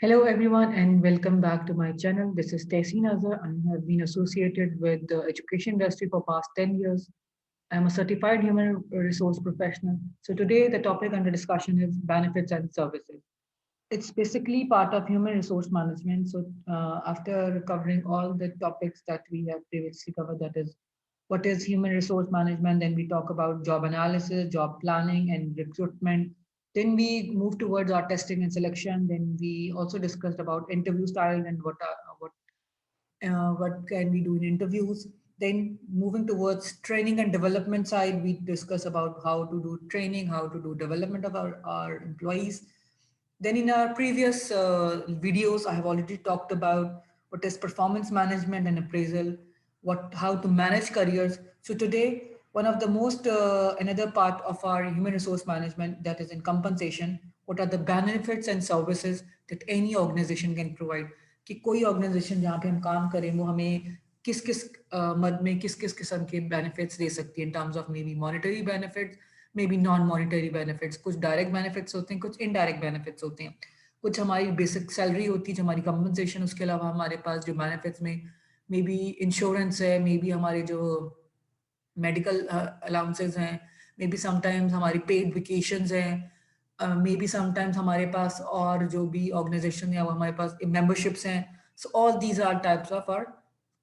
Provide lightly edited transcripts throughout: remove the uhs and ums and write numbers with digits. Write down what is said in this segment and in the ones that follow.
Hello everyone and welcome back to my channel. This is Stacy Nazar. I have been associated with the education industry for past 10 years. I'm a certified human resource professional. So today the topic under discussion is benefits and services. It's basically part of human resource management. So after covering all the topics that we have previously covered, that is what is human resource management, then we talk about job analysis, job planning and recruitment. Then we move towards our testing and selection. Then we also discussed about interview style and what can we do in interviews. Then moving towards training and development side, we discuss about how to do training, how to do development of our employees. Then in our previous videos, I have already talked about what is performance management and appraisal, how to manage careers. So today, one of the most another part of our human resource management, that is in compensation. What are the benefits and services that any organization can provide? कि कोई organization जहाँ पे हम काम करें वो हमें किस किस मद में किस किस किस्म के benefits दे सकती है in terms of maybe monetary benefits, may be non monetary benefits, कुछ डायरेक्ट बेनिफिट्स होते हैं, कुछ इनडायरेक्ट बेनिफिट्स होते हैं, कुछ हमारी बेसिक सैलरी होती है जो हमारी कंपनसेशन, उसके अलावा हमारे पास जो बेनिफिट्स में मे बी इंश्योरेंस है, मे बी हमारे जो मेडिकल अलाउंसेस हैं, मे बी समटाइम्स हमारी पेड वेकेशंस हैं, मे बी समटाइम्स हमारे पास और जो भी ऑर्गेनाइजेशन है वो हमारे पास मेंबरशिप्स हैं. So all these are types of our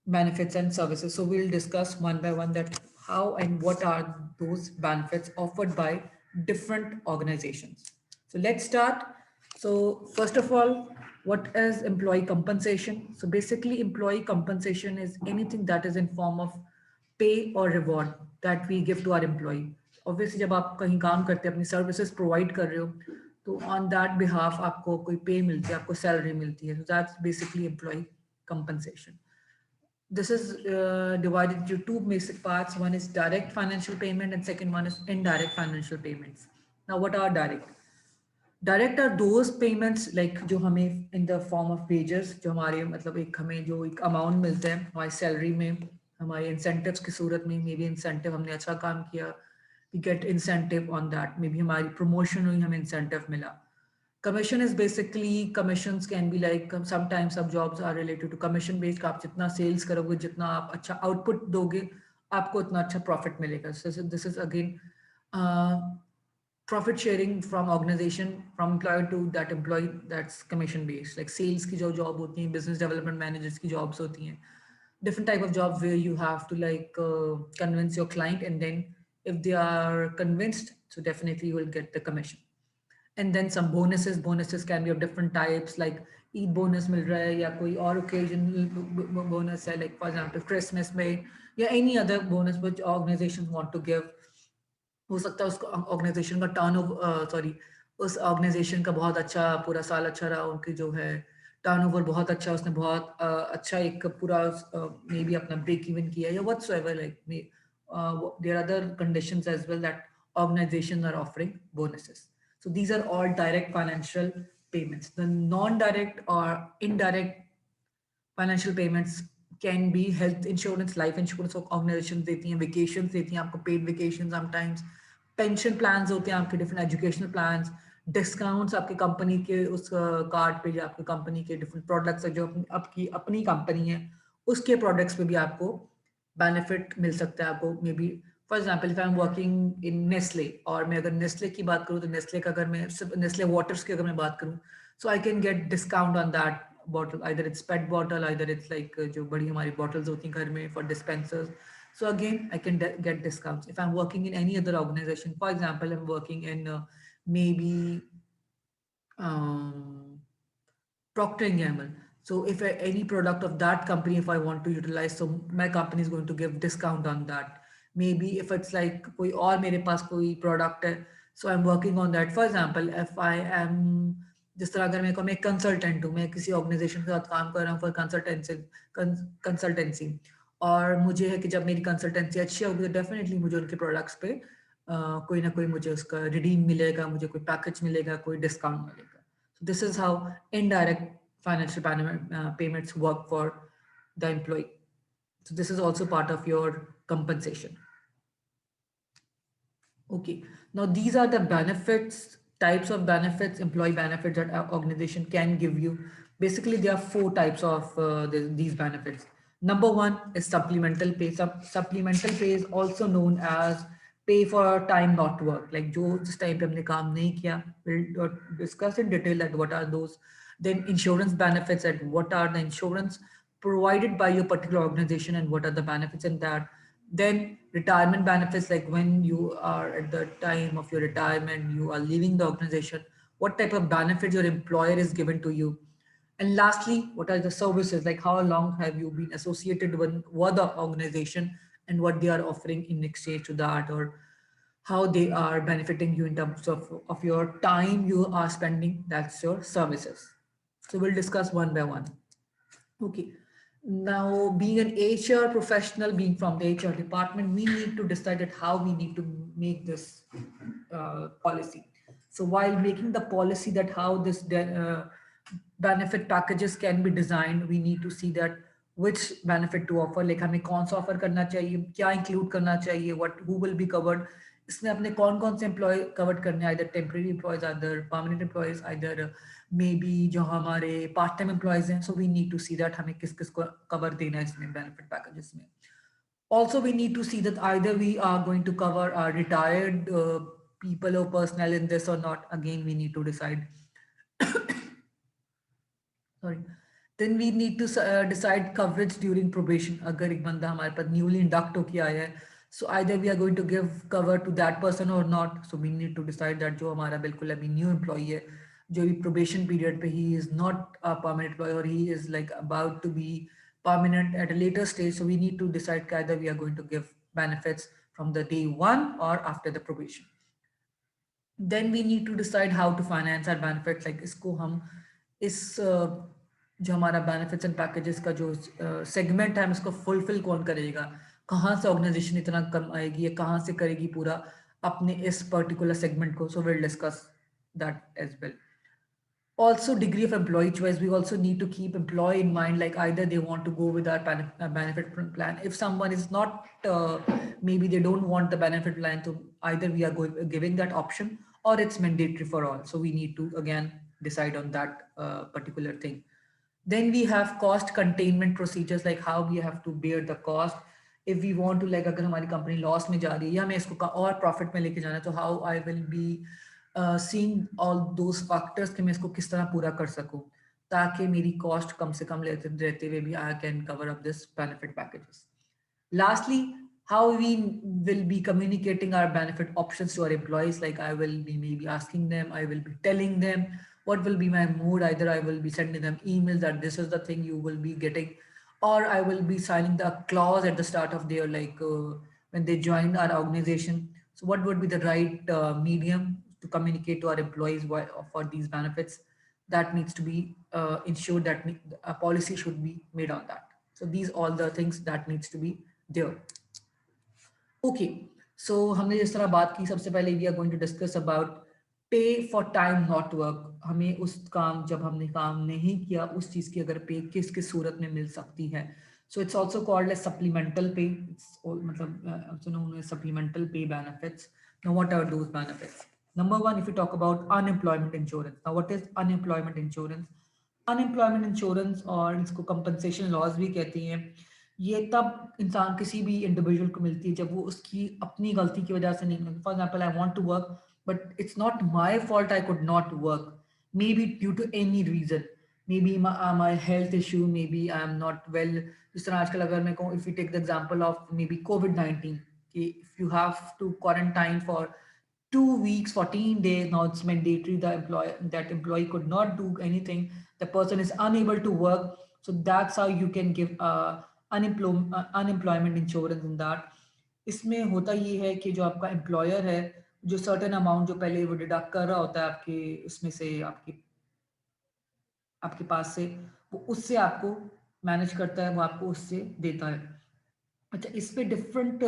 benefits and services. So we'll discuss one by one that how and what are those benefits offered by different organizations. So let's start. So first of all, what is employee compensation? So basically employee compensation is anything that is in form of pay और reward that we give to our employee. Obviously जब आप कहीं काम करते हैं, अपनी services provide कर रहे हो, तो ऑन दैट बिहाफ आपको कोई पे मिलती है, आपको सैलरी मिलती है. So that's basically employee compensation. This is divided into two basic parts. One is direct financial payment and second one is indirect financial payments. Now what are direct? Direct are those payments like जो हमें in the form of wages, जो हमारे मतलब एक हमें जो एक amount मिलता है हमारी सैलरी में, हमारे इंसेंटिव्स की सूरत में. मे बी इंसेंटिव, हमने अच्छा काम किया, we get incentive on that. Maybe हमारी प्रमोशन हुई, हमें इंसेंटिव मिला. Commission is basically, commission can be like sometimes सब jobs are related to commission based. आप जितना सेल्स करोगे, जितना आप अच्छा आउटपुट दोगे, आपको उतना अच्छा प्रॉफिट मिलेगा. This is again profit sharing from organization, from employer to that employee, that's commission based. Like sales की जो job होती हैं, business development managers की jobs होती हैं, different type of jobs where you have to like convince your client, and then if they are convinced, so definitely you will get the commission. And then some bonuses can be of different types, like Eid bonus मिल रहा है, या कोई और occasional bonus है, like for example Christmas में, या any other bonus which organizations want to give. हो सकता है उसको ऑर्गेनाइजेशन का उस ऑर्गेनाइजेशन का बहुत अच्छा पूरा साल अच्छा रहा, उनकी जो है टर्नओवर बहुत अच्छा, उसने बहुत अच्छा एक पूरा मे बी अपना ब्रेक इवन किया, या whatsoever, like there are other conditions as well that organisations are offering bonuses. So these are all direct financial payments. The non-direct or indirect financial payments can be health insurance, life insurance organizations देती हैं, vacations देती हैं आपको, paid vacations sometimes, pension plans होते हैं आपके, different educational plans, discounts आपके company के उस कार्ड पे, या आपके कंपनी के different products है जो आपकी अपनी कंपनी है, उसके products पे भी आपको benefit मिल सकता है आपको. May be for example if I am working in Nestle, और मैं अगर नेस्ले की बात करूँ, तो नेस्ले का अगर मैं सिर्फ नेस्ले वाटर्स की अगर मैं बात करूँ, so I can get discount on that bottle, either it's pet bottle, either it's like जो बड़ी हमारी bottles होती हैं घर में for dispensers. So again I can get discounts if I'm working in any other organization. For example, I'm working in maybe Procter and Gamble. So if any product of that company, if I want to utilize, so my company is going to give discount on that. Maybe if it's like कोई और मेरे पास कोई product है, so I'm working on that. For example, if I am, जिस तरह अगर मैं consultant हूँ, मैं किसी ऑर्गेनाइजेशन के साथ काम कर रहा हूँ फॉर कंसल्टेंसी, और मुझे है कि जब मेरी कंसल्टेंसी अच्छी होगी तो डेफिनेटली मुझे उनके प्रोडक्ट्स पे कोई ना कोई मुझे उसका रिडीम मिलेगा, मुझे कोई पैकेज मिलेगा, कोई डिस्काउंट मिलेगा. So this is how indirect financial payments work for the employee. So this is also part of your compensation. Okay, now these are the benefits types of benefits, employee benefits that our organization can give you. Basically, there are four types of these benefits. Number one is supplemental pay. Supplemental pay is also known as pay for time not work. Like जो जिस time पे हमने काम नहीं किया, we'll discuss in detail that what are those. Then insurance benefits, and what are the insurance provided by your particular organization and what are the benefits in that. Then retirement benefits, like when you are at the time of your retirement, you are leaving the organization, what type of benefits your employer is given to you. And lastly, what are the services, like how long have you been associated with the organization and what they are offering in exchange to that, or how they are benefiting you in terms of your time you are spending, that's your services. So we'll discuss one by one. Okay. Now, being an HR professional, being from the HR department, we need to decide that how we need to make this policy. So while making the policy that how this benefit packages can be designed, we need to see that which benefit to offer, like हमें कौन सा offer करना चाहिए, क्या include करना चाहिए, what who will be covered, इसमें अपने कौन कौन से employee covered करने, either temporary employees, either permanent employees, either maybe जो हमारे part time employees हैं. So we need to see that हमें किस किस को cover देना है इसमें benefit packages में. Also, we need to see that either we are going to cover our retired people or personnel in this or not. Again, we need to decide. Sorry. Then we need to decide coverage during probation. अगर एक बंदा हमारे पास newly induct होके आया है, so either we are going to give cover to that person or not. So we need to decide that जो हमारा बिल्कुल अभी new employee है, जो भी probation period पे he is not a permanent employee or he is like about to be permanent at a later stage. So we need to decide either we are going to give benefits from the day one or after the probation. Then we need to decide how to finance our benefits, like इसको हम इस जो हमारा benefits and packages का जो segment है हम इसको फुलफिल कौन करेगा, कहाँ से ऑर्गेनाइजेशन इतना कम आएगी या कहाँ से करेगी पूरा अपने इस पर्टिकुलर सेगमेंट को. So will discuss that as well. Also, degree of employee choice, we also need to keep employee in mind, like either they want to go with our benefit plan. If someone is not maybe they don't want the benefit plan, so either we are giving that option or it's mandatory for all. So we need to again decide on that particular thing. Then we have cost containment procedures, like how we have to bear the cost. If we want to, like अगर हमारी company loss में जा रही है या हमें इसको और profit में लेके जाना है, तो how I will be seeing all those factors कि मैं इसको किस तरह पूरा कर सकूं ताकि मेरी cost कम से कम रहते हुए भी I can cover up this benefit packages. Lastly, how we will be communicating our benefit options to our employees. Like I will be maybe asking them, I will be telling them what will be my mood. Either I will be sending them emails that this is the thing you will be getting, or I will be signing the clause at the start of their like when they join our organization. So what would be the right medium to communicate to our employees for these benefits? That needs to be ensured that a policy should be made on that. So these all the things that needs to be there. Okay, so हमने जिस तरह बात की, सबसे पहले we are going to discuss about pay for time not work. हमें उस काम जब हमने काम नहीं किया उस चीज़ की अगर पे किस किस सूरत में मिल सकती है. So it's also called as supplemental pay. मतलब supplemental pay benefits. Now what are those benefits? Number one, if you talk about unemployment insurance. Now, what is unemployment insurance? Unemployment insurance और इसको compensation laws भी कहती हैं. ये तब इंसान किसी भी इंडिविजुअल को मिलती है जब वो उसकी अपनी गलती की वजह से नहीं मिलती. For example, I want to work but it's not my fault, I could not work, maybe due to any reason, maybe my health issue, maybe I am not well. जिस तरह आजकल अगर मैं कहूँ, if you take the example of maybe COVID-19, कि if you have to quarantine for 2 weeks, 14 days. Now it's mandatory. That employee could not do anything. The person is unable to work. So that's how you can give unemployment insurance in that. इसमें होता ये है कि जो आपका employer है, जो certain amount जो पहले वो डिडक्ट कर रहा होता है आपके उसमें से आपकी आपके पास से, वो उससे आपको मैनेज करता है, वो आपको उससे देता है. अच्छा, इस पे डिफरेंट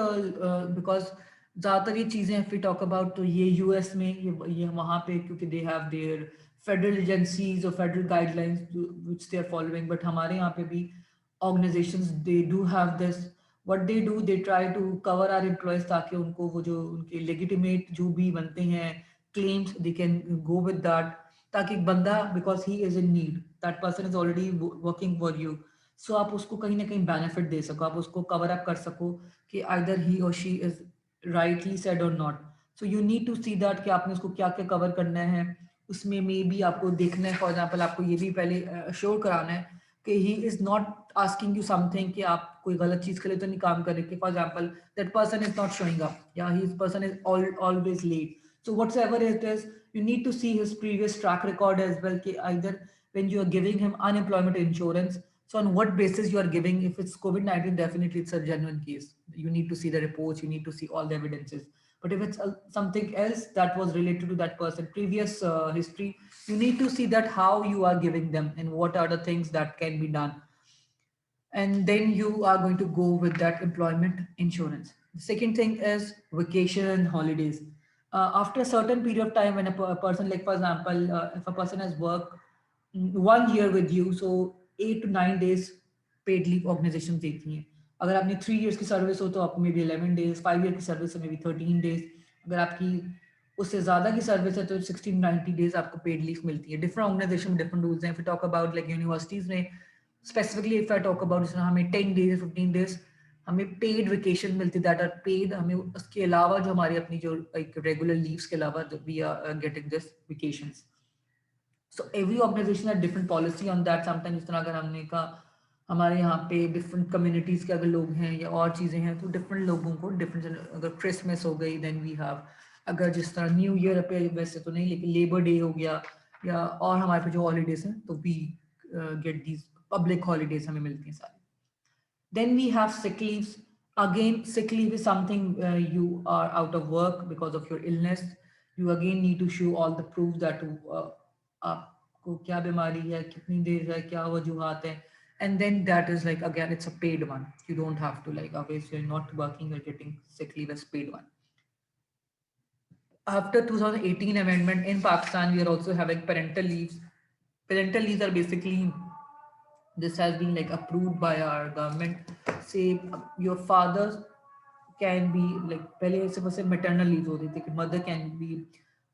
बिकॉज ज़्यादातर ये चीज़ें इफ वी टॉक अबाउट, तो ये यूएस में ये वहाँ पे क्योंकि they have their federal agencies और federal guidelines which they are following. But हमारे यहाँ पे भी organisations they do have this. What they do, they try to cover our employees ताकि उनको वो जो उनके लेजिटिमेट जो भी बनते हैं claims, they can go with that. ताकि एक बंदा, because he is in need, that person is already working for you, so आप उसको कहीं ना कहीं benefit दे सको, आप उसको cover up कर सको कि either he or she is rightly said or not. So you need to see that कि आपने उसको क्या क्या cover करना है, उसमें मे बी आपको देखना है, फॉर एग्जाम्पल आपको ये भी पहले अश्योर कराना है कि he is not asking you something कि आप कोई गलत चीज के लिए तो नहीं काम कर रहे, कि for example that person is not showing up या he person is always late. So whatsoever it is, you need to see his previous track record as well. कि either when you are giving him unemployment insurance, so on what basis you are giving? If it's COVID-19, definitely it's a genuine case. You need to see the reports, you need to see all the evidences. But if it's something else that was related to that person, previous history, you need to see that how you are giving them and what are the things that can be done. And then you are going to go with that employment insurance. The second thing is vacation and holidays. After a certain period of time, when a person, like for example, if a person has worked 1 year with you, so 8 to 9 days paid leave organizations देती हैं. अगर आपने 3 years की service हो तो आपको may be 11 days, 5 year की service है मे बी 13 days. अगर आपकी उससे ज़्यादा की सर्विस है तो 16 to 90 days आपको पेड लीव मिलती है. डिफरेंट ऑर्गेनाइजेशन में डिफरेंट रूल्स हैं. If you talk about like universities में specifically, if I talk about, जैसे हमें 10 days 15 days हमें पेड वेकेशन मिलती, दैट आर पेड. हमें उसके अलावा जो हमारी अपनी जो एक रेगुलर लीव्स के अलावा we are getting this vacations. So every organisation है different policy on that. Sometimes जिस तरह अगर हमने कहा हमारे यहाँ पे डिफरेंट कम्युनिटीज़ के अगर लोग हैं या और चीज़ें हैं तो डिफरेंट लोगों को डिफरेंट, अगर क्रिसमस हो गई देन वी हैव, अगर जिस तरह न्यू ईयर पे वैसे तो नहीं लेकिन लेबर डे हो गया या और हमारे पे जो हॉलीडेज हैं तो we get these public holidays हमें मिलती हैं सारी. Then we have sick leaves. Again, sick leave is something you are out of work because of your illness. You again need to show all the proof that आपको क्या बीमारी है, कितनी देर है, क्या वजूहात है, and then that is like again it's a paid one. You don't have to like obviously you're not working, you're getting sick leave as paid one. After 2018 amendment in Pakistan, we are also having parental leaves. Parental leaves are basically, this has been like approved by our government. Say your father can be like, पहले सिर्फ सिर्फ maternal leave होती थी कि mother can be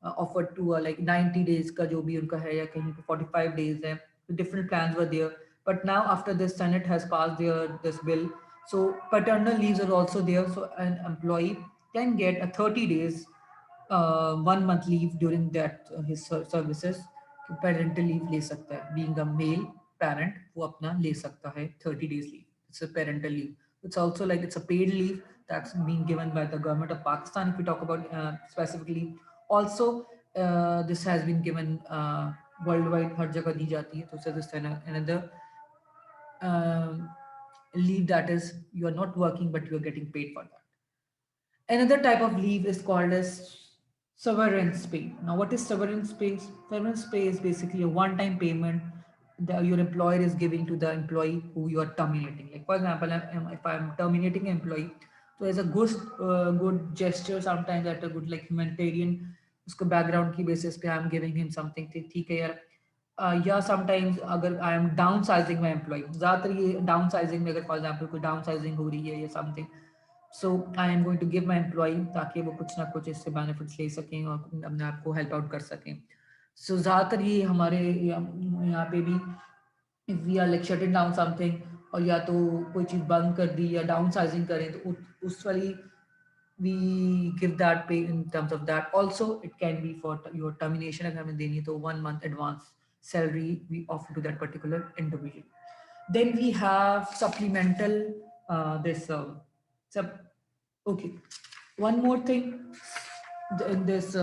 offered to like 90 days का जो भी उनका है या कहीं पे 45 days है. The different plans were there, but now after this Senate has passed this bill, so paternal leaves are also there. So an employee can get a 30 days 1 month leave during that his services. Parental leave ले सकता है, being a male parent वो अपना ले सकता है 30 days leave. It's a parental leave. It's also like it's a paid leave that's being given by the government of Pakistan. If we talk about specifically, also this has been given worldwide, हर जगह दी जाती है. तो this is another leave that is you are not working but you are getting paid for that. Another type of leave is called as severance pay. Now, what is severance pay? Severance pay is basically a one-time payment that your employer is giving to the employee who you are terminating. Like for example, if I'm terminating an employee, so as a good gesture, sometimes at a good like humanitarian, उसको background की basis पे I'm giving him something. ठीक है यार. या sometimes अगर I am downsizing my employ, ज़्यादातर ये डाउन साइजिंग में अगर फॉर एग्जाम्पल कोई डाउन साइजिंग हो रही है या something, so I am going to give my employ ताकि वो कुछ ना कुछ इससे बेनिफिट्स ले सकें और अपने आप को हेल्प आउट कर सकें. सो ज़्यादातर ये हमारे यहाँ पे भी if we are like shutting down something और या तो कोई चीज़ बंद कर दी या डाउन साइजिंग करें तो उस वाली we give that pay in terms of that. Also it can be for your termination अगर हमें देनी है तो 1 month advance salary we offer to that particular individual. Then we have supplemental this sub okay, one more thing in this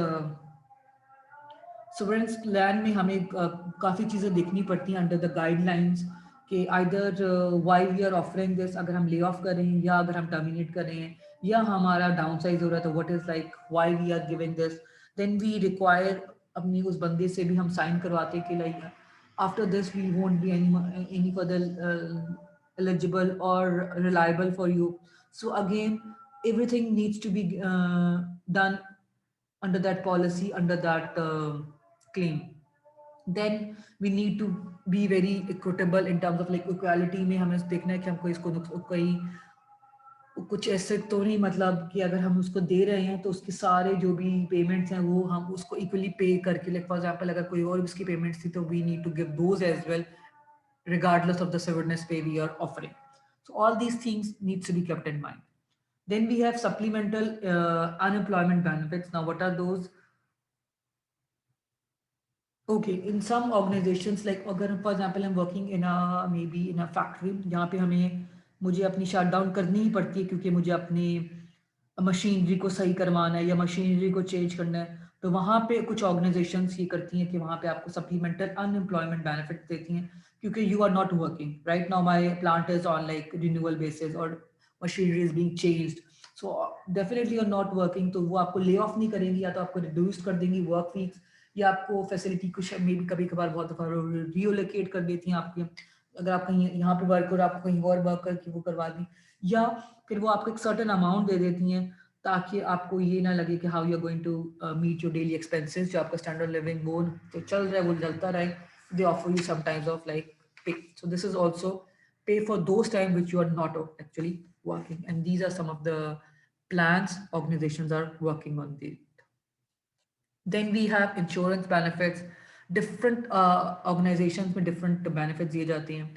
sovereign land में हमें काफ़ी चीज़ें देखनी पड़ती हैं अंडर द गाइडलाइंस कि either why we are offering this, अगर हम ले ऑफ कर रहे हैं या अगर हम टर्मिनेट कर रहे हैं या हमारा डाउन साइज हो रहा है तो what is like why we are giving this. Then we require अपनी उस बंदे से भी हम साइन करवाते कि like after this we won't be any further eligible or reliable for you. So again, everything needs to be done under that policy, under that claim. Then we need to be very equitable in terms of like equality में हमें देखना है कि हमको इसको कोई कुछ ऐसे तो नहीं मतलब कि अगर हम उसको दे रहे हैं तो उसके सारे जो भी पेमेंट्स हैं वो हम उसको इक्वली पे करके, लाइक फॉर एग्जांपल अगर कोई और उसकी पेमेंट्स थी तो we need to give those as well regardless of the severance pay we are offering. So all these things needs to be kept in mind. Then we have supplemental unemployment benefits. Now what are those? Okay, in some organizations like अगर for example I'm working in a maybe in a factory जहाँ पे हमें मुझे अपनी shut down करनी ही पड़ती है क्योंकि मुझे अपनी मशीनरी को सही करवाना है या मशीनरी को चेंज करना है, तो वहाँ पे कुछ ऑर्गेनाइजेशंस ये करती हैं कि वहाँ पे आपको सप्लीमेंटल अनएम्प्लॉयमेंट बेनिफिट देती हैं क्योंकि you are not working right now, my plant is on like renewal basis और machinery is being changed, so definitely you are not working, तो वो आपको ले ऑफ नहीं करेंगी या तो आपको रिड्यूस कर देंगी वर्क वीक्स या आपको फैसिलिटी कुछ मे भी कभी कभार बहुत दफा रियोलोकेट कर देती हैं आपके, अगर आप कहीं यहाँ पे वर्क और आपको कहीं और वर्क करके वो करवा दी, या फिर वो आपको एक सर्टेन अमाउंट दे देती हैं ताकि आपको ये ना लगे कि how you are going to meet your daily expenses, जो आपका स्टैंडर्ड लिविंग वो तो चल रहा है वो चलता रहे, they offer you sometimes off like pay, so this is also pay for those time which you are not actually working, and these are some of the plans organizations are working on the. Then we have insurance benefits. Different organizations में different benefits दिए जाते हैं.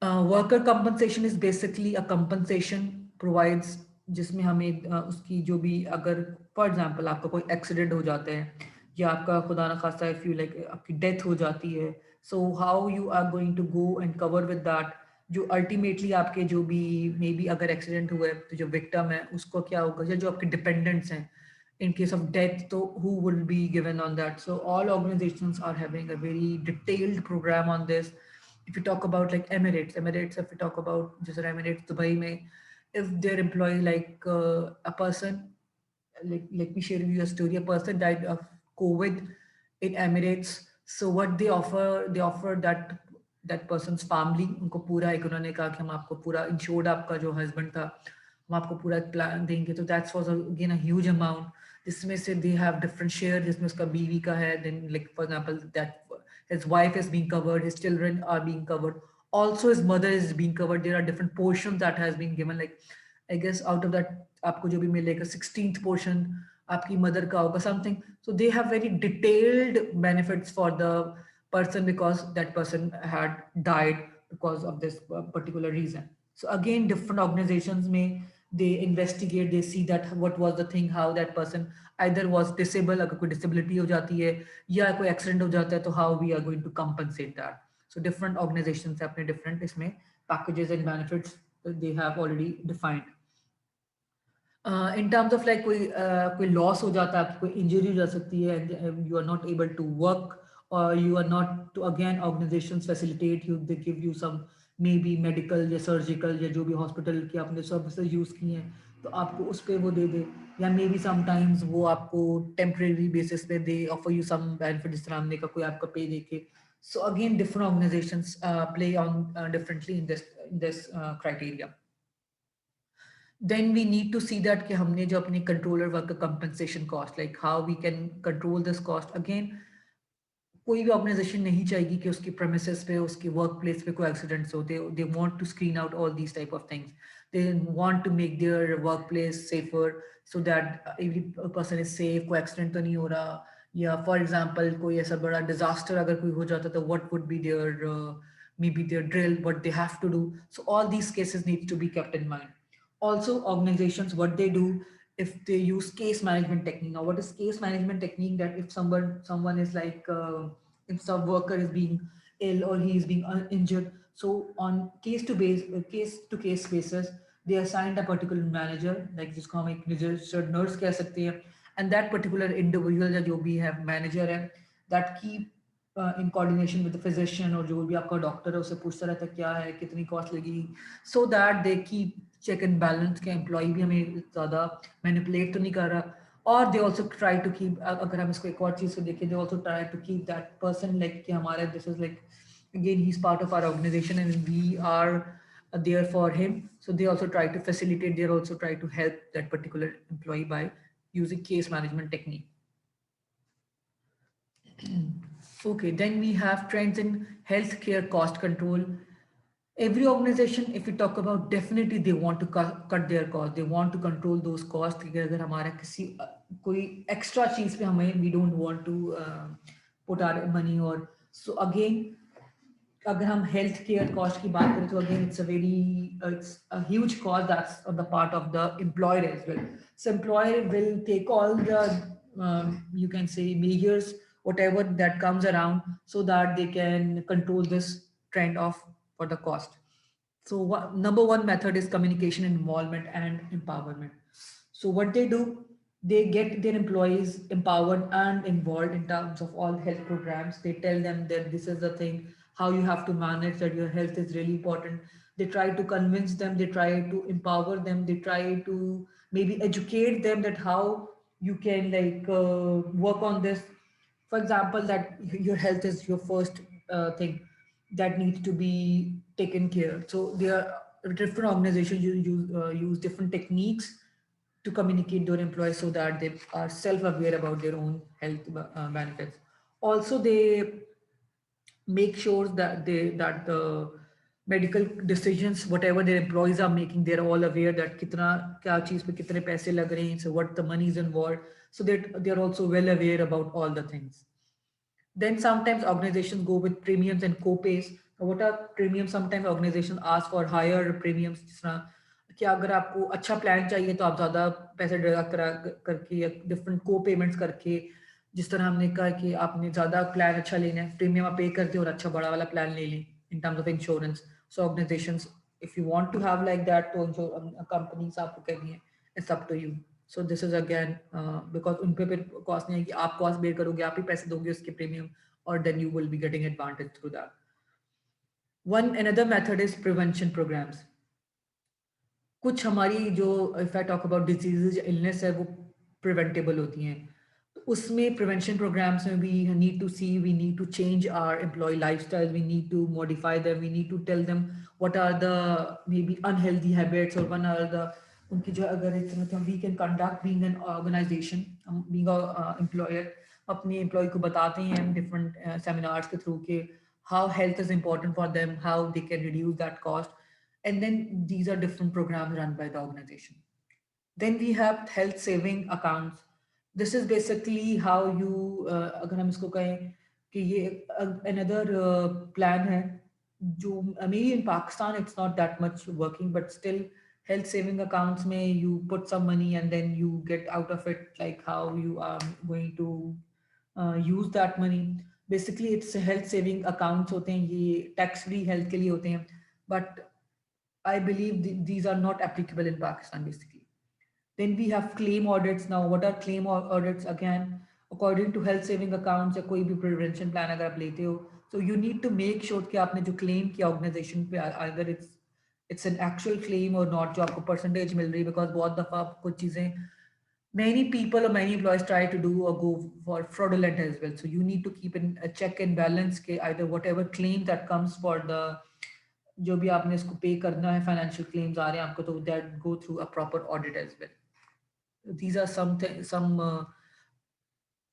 Worker compensation is basically a compensation provides जिसमें हमें उसकी जो भी अगर फॉर एग्जांपल आपका कोई एक्सीडेंट हो जाता है या आपका खुदा ना खास्ता इफ यू लाइक आपकी डेथ हो जाती है, so how you are going to go and cover with that, जो अल्टीमेटली आपके जो भी मे बी अगर एक्सीडेंट हुआ है तो जो विक्टिम है उसको क्या होगा या जो आपके डिपेंडेंट्स हैं in case of death, so who will be given on that. So all organizations are having a very detailed program on this. If you talk about like Emirates, if we talk about just Emirates, Dubai mein, if their employee like a person, like let me share with you a story. A person died of COVID in Emirates. So what they offer that person's family, उनको पूरा एक उन्होंने कहा कि हम आपको पूरा insured, आपका जो हस्बैंड था हम आपको पूरा एक प्लान देंगे, तो that's was again a huge amount, जिसमें से दे हैव डिफरेंट शेयर, जिसमें उसका बीवी का है, then like for example that his wife is being covered, his children are being covered, also his mother is being covered, there are different portions that has been given, like I guess out of that आपको जो भी मिलेगा 16th portion आपकी mother का होगा something, so they have very detailed benefits for the person because that person had died because of this particular reason. So again different organizations may they investigate, they see that what was the thing, how that person either was disabled, अगर कोई disability हो जाती है या कोई accident हो जाता है तो how we are going to compensate that. So different organizations अपने different इसमें packages and benefits they have already defined. In terms of like कोई loss हो जाता है, आपकी कोई injury हो जा सकती है and you are not able to work or you are not to again organizations facilitate you, they give you some maybe medical या surgical या जो भी hospital की आपने services use की हैं तो आपको उस पे वो दे दे, या मे बी समटाइम्स वो आपको टेम्परेरी बेसिस पे they offer you some benefit, जिस तरह हमने का कोई आपका पे देके, so again different organizations play on differently in this criteria. Then we need to see that कि हमने जो अपने controller work compensation cost, like how we can control this cost. Again कोई भी ऑर्गेनाइजेशन नहीं चाहेगी कि उसकी प्रेमिसेस पे उसके वर्क प्लेस पे कोई एक्सीडेंट्स होते, they want to screen out all these type of things, they want to make their work place safer so that every person is safe, कोई एक्सीडेंट तो नहीं हो रहा, या फॉर एग्जांपल कोई ऐसा बड़ा डिजास्टर अगर कोई हो जाता तो what would be there maybe their drill, what they have to do. So all these cases need to be kept in mind. Also organizations what they do, if they use case management technique. Now what is case management technique? That if someone is like if some worker is being ill or he is being injured, so on case to case basis they assigned a particular manager, like जिसको हम एक registered nurse कह सकते हैं, and that particular individual या जो भी है manager है that keep in coordination with the physician और जो भी आपका डॉक्टर है उससे पूछता रहता है क्या है कितनी कॉस्ट लगेगी, so that they keep check and balance के एम्प्लॉय भी हमें ज़्यादा मैनिपुलेट तो नहीं कर रहा, और they also try to keep, अगर हम इसको एक और चीज़ से देखें, they also try to keep that person like कि हमारे this is like again he's part of our organization and we are there for him, so they also try to facilitate, they also try to help that particular employee by using case management technique. Okay, then we have trends in healthcare cost control. every organization, if we talk about, definitely they want to cut their cost, they want to control those costs कि अगर हमारा किसी कोई extra चीज पे हमें, we don't want to put our money, or so again अगर हम हेल्थ केयर कॉस्ट की बात करें तो again it's a huge cost that's on the part of the employer as well. So employer will take all the you can say measures whatever that comes around so that they can control this trend of for the cost. So number one method is communication, involvement, and empowerment. So what they do, they get their employees empowered and involved in terms of all health programs. They tell them that this is the thing, how you have to manage, that your health is really important. They try to convince them, they try to empower them, they try to maybe educate them that how you can work on this. For example, that your health is your first thing that needs to be taken care. So there are different organizations use different techniques to communicate to their employees so that they are self-aware about their own health benefits. Also, they make sure that the medical decisions whatever their employees are making, they're all aware that kitna kya cheez pe kitne paise lag rahe hain, so what the money is involved, so that they're also well aware about all the things. Then sometimes organizations go with premiums and co-pays. What are premiums? Sometimes organizations ask for higher premiums. जिस तरह कि अगर आपको अच्छा plan चाहिए तो आप ज़्यादा पैसे डिडक्ट करा करके या डिफरेंट को पेमेंट्स करके, जिस तरह हमने कहा कि आपने ज़्यादा प्लान अच्छा लेना है, प्रीमियम आप पे करते हो और अच्छा बड़ा वाला प्लान ले लें in terms of insurance. So organizations, if you want to have like that, तो कंपनीज आपको कहनी है, it's up to you. So this is again because उन पे फिर कॉस्ट नहीं है कि आप कॉस्ट बेयर करोगे, आप ही पैसे दोगे उसके premium, or then you will be getting advantage through that. One another method is prevention programs. कुछ हमारी जो if I talk about diseases illness है वो प्रिवेंटेबल होती हैं, तो उसमें प्रिवेंशन प्रोग्राम्स में we need to see, we need to change our employ lifestyle, we need to modify them, we need to tell them what are the maybe unhealthy habits, और one are the उनकी जो अगर we can conduct being an organization, being employer अपने employ को बताते हैं different seminars के through के how health is important for them, how they can reduce that cost, and then these are different programs run by the organization. Then we have health saving accounts. This is basically how you अगर हम इसको कहें कि ये another plan है जो maybe in Pakistan it's not that much working, but still health saving accounts में you put some money and then you get out of it, like how you are going to use that money. Basically it's health saving accounts होते हैं, ये tax free health के लिए होते हैं, but I believe these are not applicable in Pakistan basically. Then we have claim audits. Now, what are claim audits? Again, according to health saving accounts या कोई भी prevention plan अगर आप लेते हो, so you need to make sure कि आपने जो claim किया organization पे, either it's an actual claim or not, जो आपको percentage मिल रही है, because बहुत दफा कुछ चीजें many people or many employees try to do or go for fraudulent as well. So you need to keep in a check and balance के either whatever claim that comes for the जो भी आपने इसको पे करना है, financial claims आ रहे हैं आपको, तो that go through a proper audit as well. These are some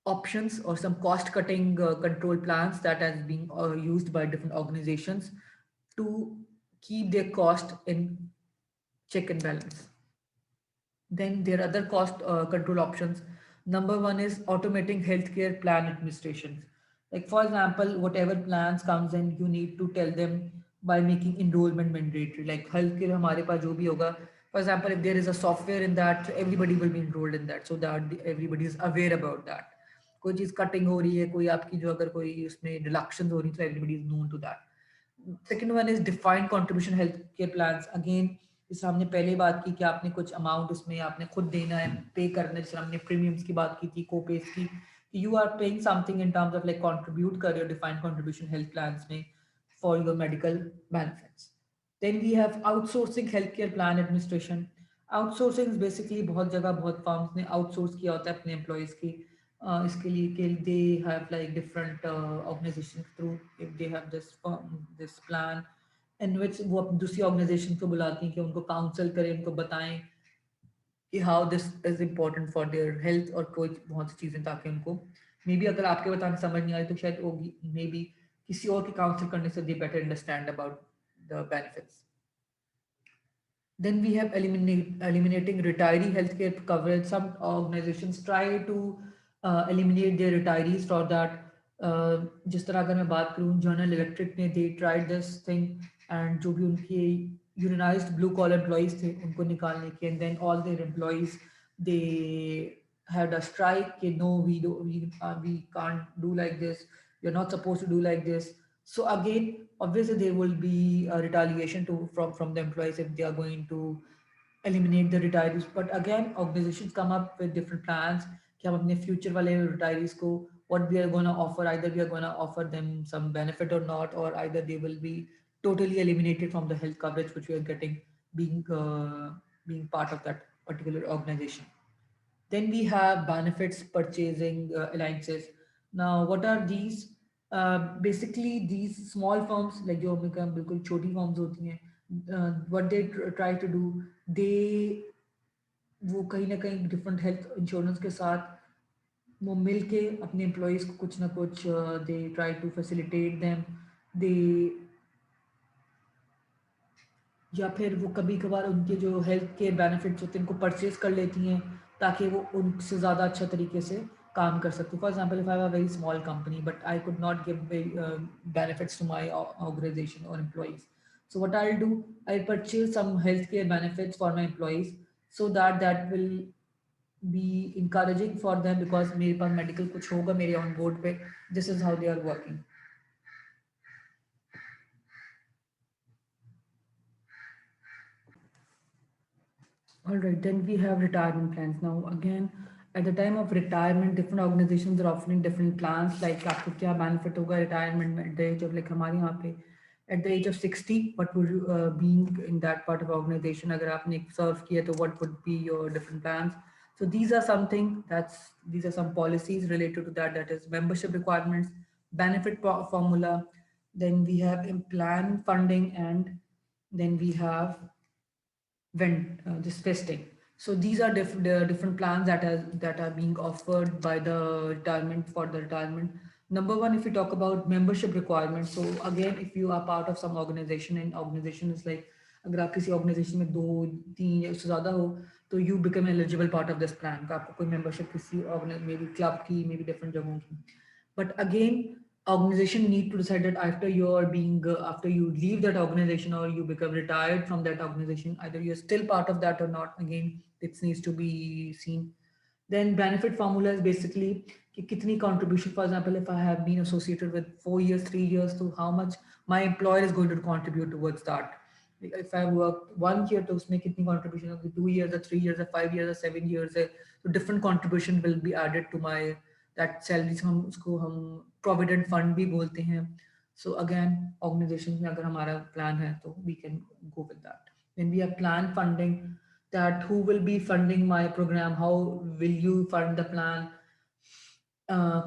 options or some cost cutting control plans that has been used by different organizations to keep their cost in check and balance. Then there are other cost control options. Number one is automating healthcare plan administrations. Like for example, whatever plans comes in, you need to tell them by making enrollment mandatory. Like healthcare हमारे पास जो भी होगा, for example, if there is a software in that, everybody will be enrolled in that, so that everybody is aware about that. कोई चीज cutting हो रही है, कोई आपकी जो अगर कोई उसमें डिडक्शन हो रही है, तो everybody is known to that. Second one is defined contribution health care plans. Again, जैसे हमने पहले बात की कि आपने कुछ अमाउंट उसमें आपने खुद देना है, पे करना है, जैसे हमने प्रीमियम्स की बात की थी, कोपेस की, you are paying something in terms of like contribute कर रहे हो डिफाइंड कंट्रीब्यूशन हेल्थ प्लान्स में for your medical benefits. Then we have outsourcing health care plan administration. Outsourcing basically बहुत जगह बहुत फर्म्स ने आउटसोर्स किया होता है अपने एम्प्लॉयज़ की इसके लिए कि they have like different organisation through, if they have this plan in which वो दूसरी ऑर्गेनाइजेशन को बुलाती हैं कि उनको काउंसल करें, उनको बताएं कि how this is important for their health और कोई बहुत सी चीज़ें, ताकि उनको मे बी अगर आपके बताने समझ नहीं आई तो शायद होगी मे बी किसी और की काउंसिल करने से दे better understand about the benefits. Then we have eliminating retiree healthcare coverage. Some organizations try to eliminate their retirees for that. जिस तरह अगर मैं बात करूँ जनरल इलेक्ट्रिक ने they tried this thing and जो भी उनके यूनियनाइज्ड ब्लू कॉलर एम्प्लॉयज थे उनको निकालने के and then all their employees they had a strike कि no we can't do like this, you're not supposed to do like this. So again obviously there will be a retaliation from the employees if they are going to eliminate the retirees. But again organizations come up with different plans कि हम अपने future वाले retirees को what we are going to offer, either we are going to offer them some benefit or not, or either they will be totally eliminated from the health coverage which we are getting being part of that particular organization. Then we have benefits purchasing alliances. Now, what are these? Basically, these small firms, like जो बिल्कुल छोटी firms होती हैं, what they try to do, they वो कहीं ना कहीं different health insurance के साथ वो मिल के अपने employees को कुछ ना कुछ they try to facilitate them. They या फिर वो कभी कभार उनके जो हेल्थ केयर बेनिफिट्स होते हैं उनको परचेज कर लेती हैं ताकि वो उनसे ज़्यादा अच्छा तरीके से काम कर सकते. For example if I have a very small company but I could not give benefits to my organization or employees, so what I'll do, I'll purchase some healthcare benefits for my employees so that that will be encouraging for them because मेरे पास medical कुछ होगा मेरे on board पे. This is how they are working. All right, then we have retirement plans. Now, again, at the time of retirement, different organizations are offering different plans. Like, आपको क्या benefit होगा retirement में at the age of like हमारे यहाँ पे at the age of 60, what would you being in that part of organization? अगर आपने serve किया तो what would be your different plans? So these are something these are some policies related to that. That is membership requirements, benefit formula. Then we have in plan funding, and then we have when this vesting. So these are different plans that are being offered by the retirement for the retirement. Number one, if we talk about membership requirements, so again, if you are part of some organization and organization is like अगर आप किसी organisation में 2 3 या उससे ज़्यादा हो तो you become eligible part of this plan का आपको कोई मेंबरशिप किसी मे बी क्लब की मे बी डिफरेंट जगहों की. But again organization need to decide that after you are being after you leave that organization or you become retired from that organization, either you're still part of that or not. Again, it needs to be seen. Then benefit formula is basically कि कितनी contribution. For example, if I have been associated with 4 years 3 years, so how much my employer is going to contribute towards that. If I work 1 year तो उसमें कितनी contribution होगी, 2 years or 3 years or 5 years or 7 years है, so different contribution will be added to my that salaries. हम उसको हम provident fund भी बोलते हैं. So again organization में अगर हमारा plan है तो we can go with that. Then we have plan funding, that who will be funding my program, how will you fund the plan.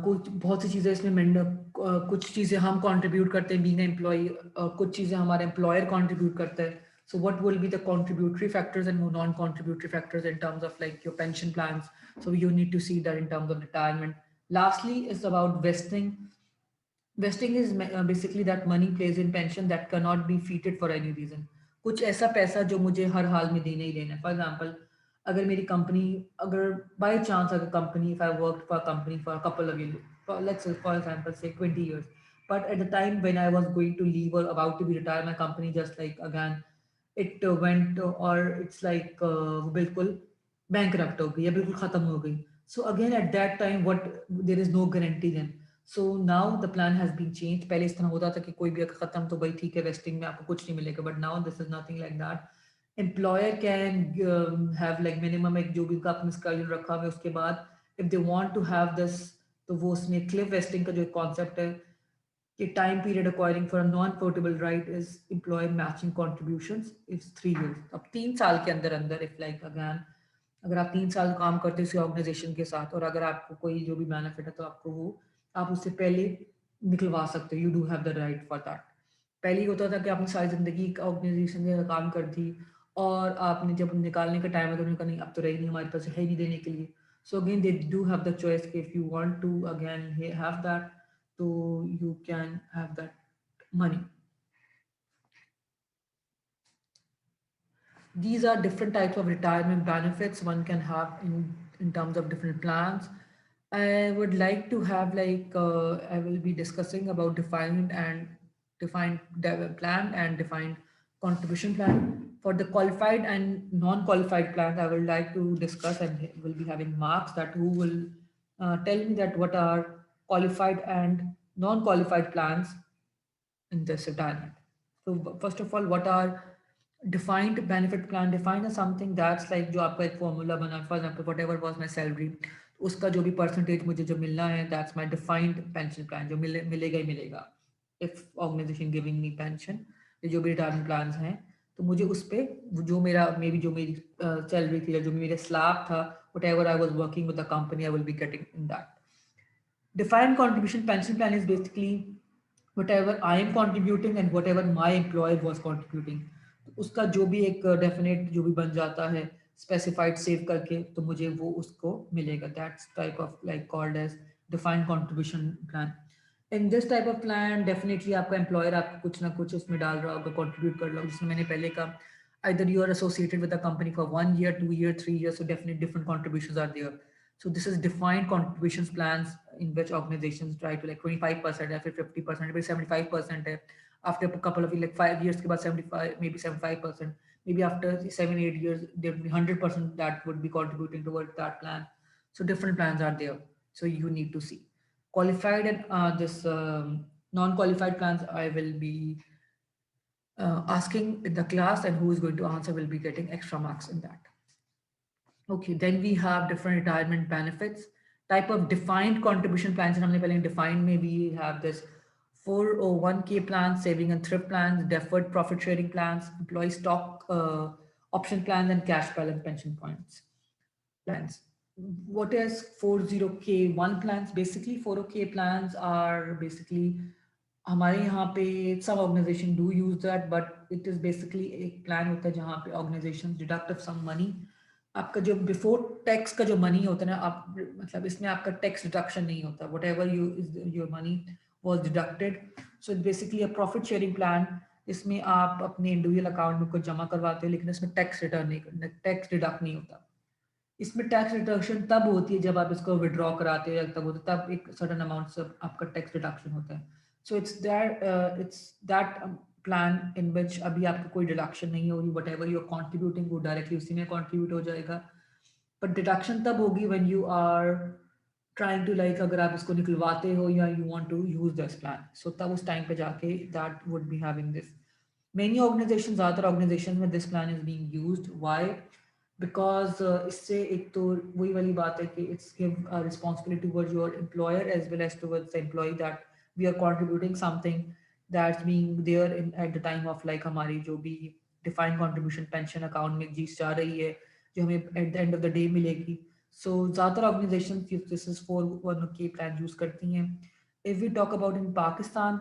कुछ बहुत सी चीज़ें इसमें कुछ चीज़ें हम कंट्रीब्यूट करते हैं बीइंग एम्प्लॉय, कुछ चीज़ें हमारे एम्प्लॉयर कंट्रीब्यूट करते हैं. So what will be the contributory factors and non-contributory factors in terms of like your pension plans? So you need to see that in terms of retirement. Lastly is about vesting. Vesting is basically that money placed in pension that cannot be defeated for any reason. कुछ ऐसा पैसा जो मुझे हर हाल में देना ही देना है. For example अगर मेरी कंपनी अगर बाय चांस अगर company if I worked for a company for a couple of years, let's say for example say 20 years, but at the time when I was going to leave or about to be retired, my company just like again it went or it's like बिल्कुल bankrupt हो गई या बिल्कुल खत्म हो गई. So again at that time what there is no guarantee then. So now the plan has been changed. पहले इस तरह होता था कि कोई भी अगर खत्म तो भाई ठीक है वेस्टिंग में आपको कुछ नहीं मिलेगा. But now this is nothing like that. Employer can have like minimum एक जो भी उनका अपने स्केड्यूल रखा हुआ है उसके बाद if they want to have this तो वो उसमें क्लिफ वेस्टिंग का जो कॉन्सेप्ट है कि time period acquiring for non portable right is employ matching contributions is 3 years. अब 3 साल के अंदर अंदर इफ लाइक अगैन अगर आप 3 साल काम करते हो उसी ऑर्गेनाइजेशन के साथ और अगर आपको कोई जो भी बेनिफिट है तो आपको वो आप उससे पहले निकलवा सकते हो. You do have the right for that. पहले ही होता था कि आपने सारी जिंदगी ऑर्गेनाइजेशन में काम कर दी और आपने जब निकालने का टाइम है तो उन्होंने कहा नहीं अब तो रही नहीं हमारे पास है नहीं देने के लिए. So again they do have the choice कि if you want to again have that, so you can have that money. These are different types of retirement benefits one can have in terms of different plans. I would like to have I will be discussing about defined plan and defined contribution plan. For the qualified and non-qualified plans, I would like to discuss and will be having marks that who will tell me that what are qualified and non-qualified plans in this retirement. So first of all, what are defined benefit plan? Defined as something that's like जो आपका एक formula बना, for example, whatever was my salary, उसका जो भी percentage मुझे जो मिलना है, that's my defined pension plan, जो मिलेगा ही मिलेगा. If organization giving me pension, ये जो भी retirement plans हैं, तो मुझे उस पे जो मेरा maybe जो मेरी salary थी या जो मेरा slab था, whatever I was working with the company, I will be getting in that. Defined contribution pension plan is basically whatever I am contributing and whatever my employer was contributing. तो उसका जो भी एक डेफिनेट जो भी बन जाता है स्पेसिफाइड सेव करके तो मुझे वो उसको मिलेगा. That's type of like called as defined contribution plan. In this type of plan definitely आपका एम्प्लॉयर आपको कुछ ना कुछ उसमें डाल रहा होगा, कंट्रीब्यूट कर रहा होगा. जिसमें मैंने पहले कहा either you are associated with the company for 1 year, 2 year, 3 years, so definitely different contributions are there. So this is defined contributions plans in which organizations try to like 25% after 50%, maybe 75%. After a couple of like 5 years, about 75, maybe 75%. Maybe after 7, 8 years, there will be 100% that would be contributing towards that plan. So different plans are there. So you need to see qualified and this non-qualified plans. I will be asking in the class, and who is going to answer will be getting extra marks in that. Okay, then we have different retirement benefits. Type of defined contribution plans, and हमने पहले defined में we have this 401k plans, saving and thrift plans, deferred profit sharing plans, employee stock option plans, and cash balance pension points plans. What is 40k1 plans? Basically 401k plans are basically हमारे यहाँ पे some organization do use that, but it is basically एक plan होता है जहाँ पे organizations deduct of some money. आपका जो बिफोर टैक्स का जो मनी होता है ना, आप मतलब इसमें आपका टैक्स डिडक्शन नहीं होता. What ever you is your money was deducted. So it basically a profit sharing plan. इसमें आप अपने इंडिविजुअल अकाउंट में कुछ जमा करवाते हो, लेकिन इसमें टैक्स रिटर्न नहीं, टैक्स डिडक्ट नहीं होता. इसमें टैक्स डिडक्शन तब होती है जब आप इसको विड्रॉ कराते हो या तब होता है, तब एक सर्टन अमाउंट से आपका टैक्स डिडक्शन होता है. So it's that plan in which अभी आपको कोई डिडक्शन नहीं होगी. Whatever you are contributing वो डायरेक्टली उसी में कॉन्ट्रीब्यूट हो जाएगा. बट डिडक्शन तब होगी when you are trying to like अगर आप इसको निकलवाते हो या you want to use this plan, so तब उस टाइम पे जाके that would be having this. Many organisation, ज़्यादातर ऑर्गेनाइजेशन में this plan is being used. Why? Because इससे एक तो वही वाली बात है कि it's give responsibility towards your employer as well as towards the employ that we are contributing something that's being there in at the time of like हमारी जो भी डिफाइंड कॉन्ट्रीब्यूशन पेंशन अकाउंट में चीज जा रही है जो हमें at the end of the day मिलेगी. सो ज़्यादातर organization this is 401k plan use करती हैं. If we talk about in Pakistan,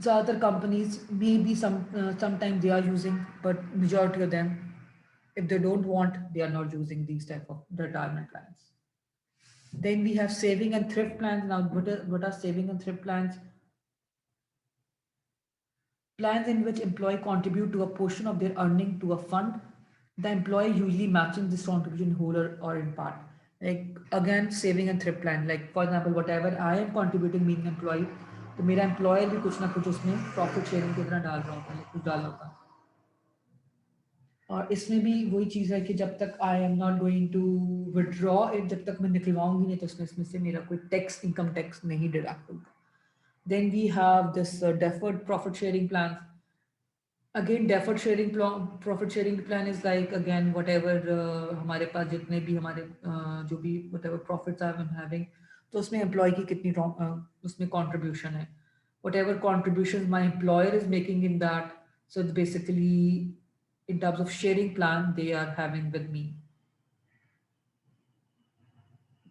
ज़्यादातर companies maybe sometimes they are using, but majority of them, if they don't want, they are not using these type of retirement plans. Then we have saving and thrift plans. Now what are saving and thrift plans? Plans in which employee contribute to a portion of their earning to a fund. The employee usually matching this contribution whole or in part. Like again, saving and thrift plan. Like for example, whatever I am contributing being an employee, तो मेरा employer भी कुछ ना कुछ उसमें profit sharing की तरह डाल रहा होता है, कुछ डाला होता है. और इसमें भी वही चीज़ है कि जब तक I am not going to withdraw it, जब तक मैं निकलवाऊंगी नहीं तो इसमें से मेरा कोई टैक्स, इनकम टैक्स नहीं डिडक्ट होगा. Then we have this deferred profit sharing plans. Again, deferred sharing profit sharing plan is like again whatever हमारे पास जितने भी हमारे जो भी whatever profits I'm having, तो उसमें employee की कितनी उसमें contribution है. Whatever contributions my employer is making in that, so it's basically in terms of sharing plan they are having with me.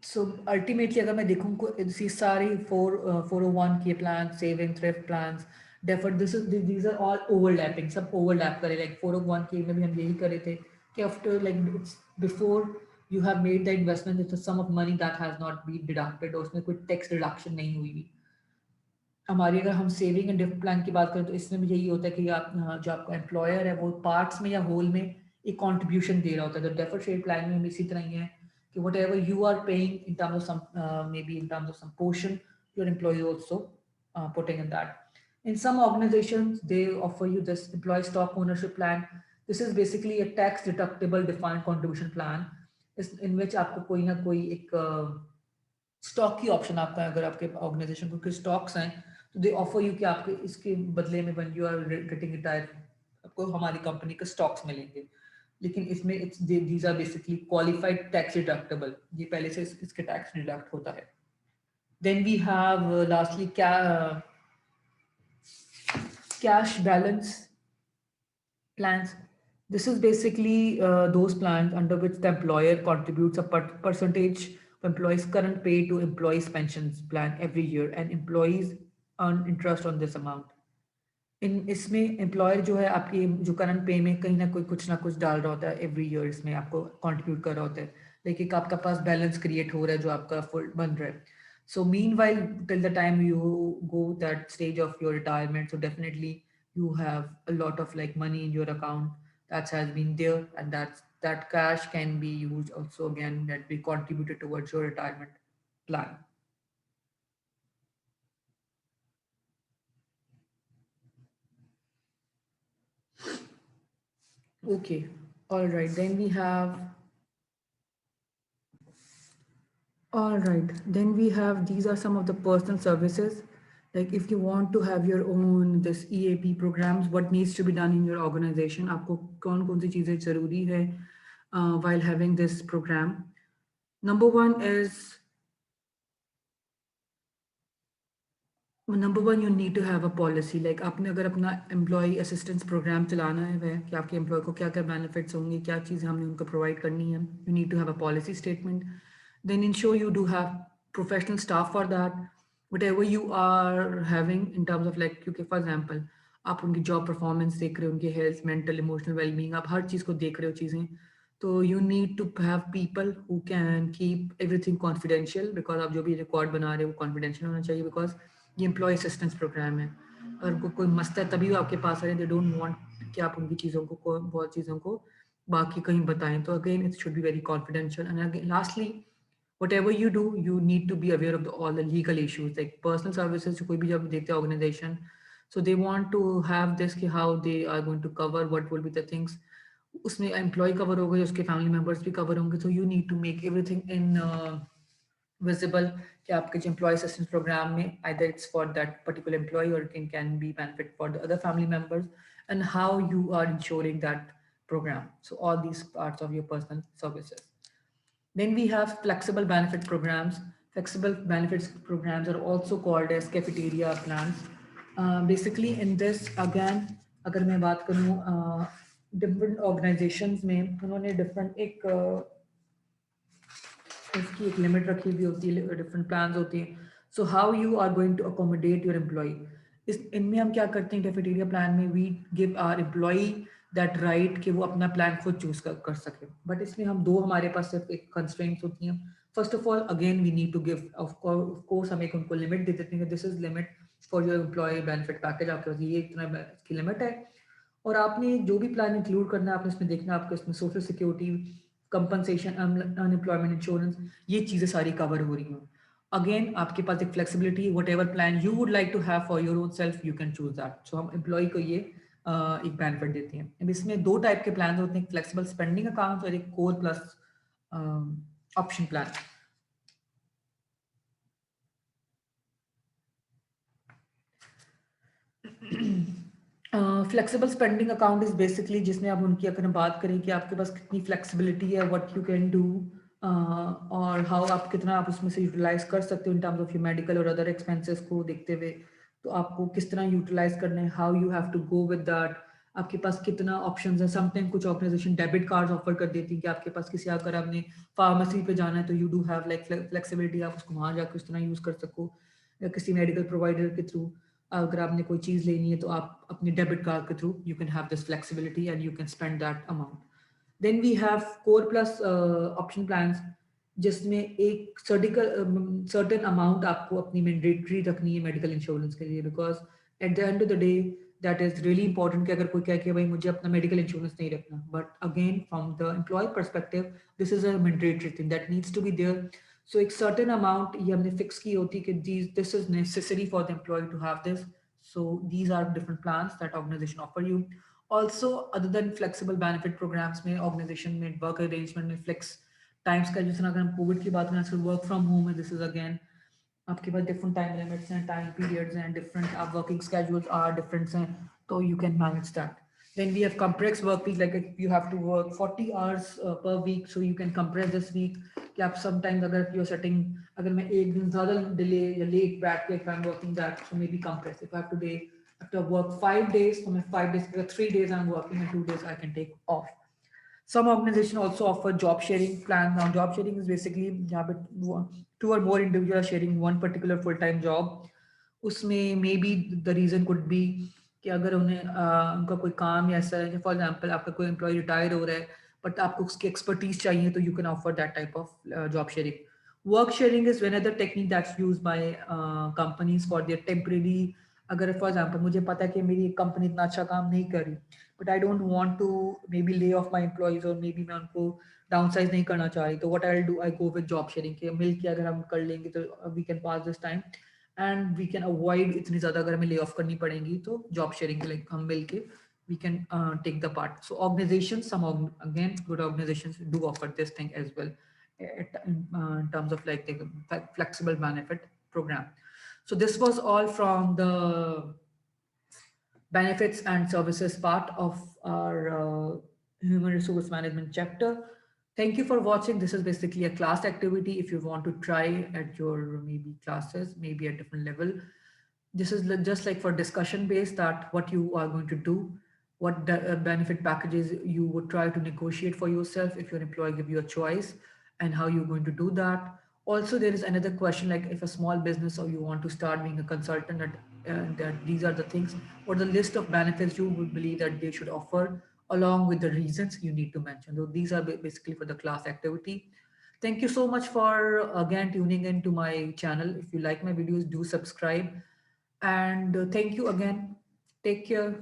So ultimately अगर मैं देखूँ सी सारी 401k plans, saving thrift plans, deferred, these are all overlapping, सब overlap करे. Like 401k में भी हम यही करे थे कि after like it's before you have made the investment, it's a sum of money that has not been deducted, और उसमें कोई tax deduction नहीं हुई. हमारी अगर हम सेविंग एंड गिफ्ट प्लान की बात करें तो इसमें भी यही होता है कि आप जो आपका एम्प्लॉयर है वो पार्ट्स में या होल में एक कंट्रीब्यूशन दे रहा होता है। तो डेफर शेयर प्लान में भी इसी तरह ही है कि whatever you are paying in terms of some maybe in terms of some portion your employ also putting in that. In some organizations, they offer you this employee stock ownership plan. This is basically a tax deductible defined contribution plan, in which आपको कोई ना कोई एक stock की option आपका है। अगर आपके ऑर्गेनाइजेशन को कुछ स्टॉक्स हैं तो दे ऑफर यू कि आपके इसके बदले में when you are getting retire आपको हमारी कंपनी के स्टॉक्स मिलेंगे। लेकिन इसमें it's these are basically qualified tax deductible, ये पहले से इसके टैक्स डिडक्ट होता है। Then we have lastly cash balance plans. This is basically those plans under which the employer contributes a percentage of employees' current pay to employees' pensions plan every year, and employees earn interest on this amount. इन इसमें employer जो है आपकी जो current पे में कहीं ना कुछ डाल रहा होता है एवरी ईयर, इसमें आपको कंट्रीब्यूट कर रहा होता है, लेकिन आपका पास बैलेंस क्रिएट हो रहा है जो आपका फुल बन रहा है। So mean while till the time you go that stage of your retirement, so definitely you have a lot of like money in your account that has been there, and that cash can be used also again that be contributed towards your retirement plan. Okay, all right, then we have all right, then we have these are some of the personal services. Like if you want to have your own this EAP programs, what needs to be done in your organization? आपको कौन कौन सी चीजें जरूरी है while having this program? Number one, you need to have a policy. Like आपने अगर अपना employ assistance programme चलाना है वह कि आपके एम्प्लॉय को क्या क्या बेनिफिट्स होंगे, क्या चीज़ें हमने उनको प्रोवाइड करनी है, you need to have a policy statement. Then ensure you do have professional staff for that. Whatever you are having in terms of like क्योंकि फॉर एग्जाम्पल आप उनकी जॉब परफॉर्मेंस देख रहे हो, उनकी हेल्थ, मेंटल, इमोशनल वेलबींग, आप हर चीज़ को देख रहे हो चीज़ें, तो you need to have people who can keep everything confidential, because आप जो भी रिकॉर्ड बना रहे हो वो कॉन्फिडेंशियल होना चाहिए, बिकॉज ये एम्प्लॉय असिस्टेंस प्रोग्राम है। अगर कोई मस्त है तभी वो आपके पास आ रहे हैं, दे डोंट वांट कि आप उनकी चीज़ों को बहुत चीज़ों को बाकी कहीं बताएं, तो again it should be very confidential. And again lastly whatever you do, you need to be aware of all the legal issues like personal services. जो कोई भी जब देखते हैं organization, so they want to have this कि how they are going to cover what will be the things. उसमें employ cover होगा, उसके फैमिली मेम्बर्स भी कवर होंगे, तो you need to make everything in visible कि आपके जो employee assistance program में either it's for that particular employee or it can be benefit for the other family members, and how you are ensuring that program. So all these parts of your personal services. Then we have flexible benefit programs. Flexible benefits programs are also called as cafeteria plans. Basically, in this again, अगर मैं बात करूँ different organizations में उन्होंने different एक इसकी एक limit रखी हुई होती है, डिफरेंट प्लान्स होती हैं. So how you are going to accommodate your employ, इस इनमें हम क्या करते हैं कैफेटेरिया प्लान में, we give our employ that right कि वो अपना प्लान खुद चूज कर सके. बट इसमें हम दो हमारे पास सिर्फ एक कंस्ट्रेंट्स होती हैं. First of all again we need to give of course हम एक उनको लिमिट दे देते हैं, this is limit for your employ benefit package, आपके पास ये इतना की लिमिट है, और आपने जो भी प्लान इंक्लूड करना है आपने इसमें देखना आपके इसमें social security, compensation, unemployment insurance, ये चीज़ें सारी कवर हो रही हैं. अगेन आपके पास एक flexibility, whatever plan you would like to have for your own self you can choose that. So हम एम्प्लॉय को ये एक बेनिफिट देते हैं. अब इसमें दो टाइप के प्लान होते हैं, फ्लेक्सिबल स्पेंडिंग अकाउंट और एक core plus option plan. Flexible spending account is basically जिसमें आप उनकी अगर हम बात करें कि आपके पास कितनी फ्लेक्सिबिलिटी है, व्हाट यू कैन डू, और हाउ आप कितना आप उसमें से यूटिलाइज कर सकते हो इन टर्म्स ऑफ योर मेडिकल और अदर एक्सपेंसेस को देखते हुए, तो आपको किस तरह यूटिलाइज करना है, how you have to go with that, आपके पास कितना ऑप्शंस है. समटाइम कुछ ऑर्गेनाइजेशन डेबिट कार्ड ऑफर कर देती है कि आपके पास किसी अगर आपने फार्मेसी पे जाना है तो you do have like flexibility, आप उसको वहाँ जाकर उस तरह यूज कर सको, या किसी मेडिकल प्रोवाइडर के थ्रू अगर आपने कोई चीज़ लेनी है तो आप अपने डेबिट कार्ड के through you can have this flexibility and you can spend that amount. Then we have core plus option plans. जिसमें एक सर्टेन अमाउंट आपको अपनी मैंडेटरी रखनी है मेडिकल इंश्योरेंस के लिए, because at the end of the day that is really important कि अगर कोई कहे कि भाई मुझे अपना मेडिकल इंश्योरेंस नहीं रखना, but again from the employee perspective this is a mandatory thing that needs to be there. So एक सर्टेन अमाउंट ये हमने फिक्स की होती है कि this is necessary for the employ to have this. So these are different plans that organization offer you. Also, other than flexible benefit programs में organization में work arrangement में flex टाइम स्केड्यूल्स, अगर हम Covid की बात करें आजकल work from home है, दिस इज अगेन आपके पास डिफरेंट टाइम लिमिट्स हैं, टाइम पीरियड्स हैं, डिफरेंट आप वर्किंग स्केड्यूल्स आर डिफरेंट हैं, तो you can manage that. Then we have compressed work week, like if you have to work 40 hours per week, so you can compress this week. कि आप sometimes अगर you're setting, अगर मैं एक दिन ज़्यादा डिले या लेट बैठ के if I'm working that, so maybe compress. If I have to day, after work 5 days, so मैं 5 days, 3 days I'm working and 2 days I can take off. Some organizations also offer job sharing plans. Now, job sharing is basically जहाँ पे two or more individuals are sharing one particular full-time job. उसमें may be the reason could be कि अगर उन्हें उनका कोई काम या ऐसा है, फॉर एग्जांपल आपका कोई एम्प्लॉय रिटायर हो रहा है बट आपको उसकी एक्सपर्टीज चाहिए, तो you can offer that type of job sharing. Work sharing is when other technique that's use by companies for their temporary. अगर फॉर एग्जांपल मुझे पता है कि मेरी कंपनी इतना अच्छा काम नहीं कर रही, but I don't want to maybe lay off my employees, और मे बी मैं उनको डाउनसाइज नहीं करना चाह रही, तो what I do, I go with job sharing के मिल के अगर हम कर लेंगे तो we can pass this time and we can avoid इतनी ज़्यादा अगर हमें ले ऑफ करनी पड़ेंगी, तो जॉब शेयरिंग के लिए हम मिल के we can take the part. So organizations, again, good organizations do offer this thing as well in terms of like the flexible benefit program. So this was all from the benefits and services part of our human resource management chapter. Thank you for watching. This is basically a class activity if you want to try at your maybe classes, maybe at different level. This is just like for discussion based, that what you are going to do, what the benefit packages you would try to negotiate for yourself if your employer give you a choice, and how you're going to do that. Also, there is another question, like if a small business or you want to start being a consultant, that these are the things or the list of benefits you would believe that they should offer, along with the reasons you need to mention. So these are basically for the class activity. Thank you so much for again tuning in to my channel. If you like my videos, do subscribe. And thank you again. Take care.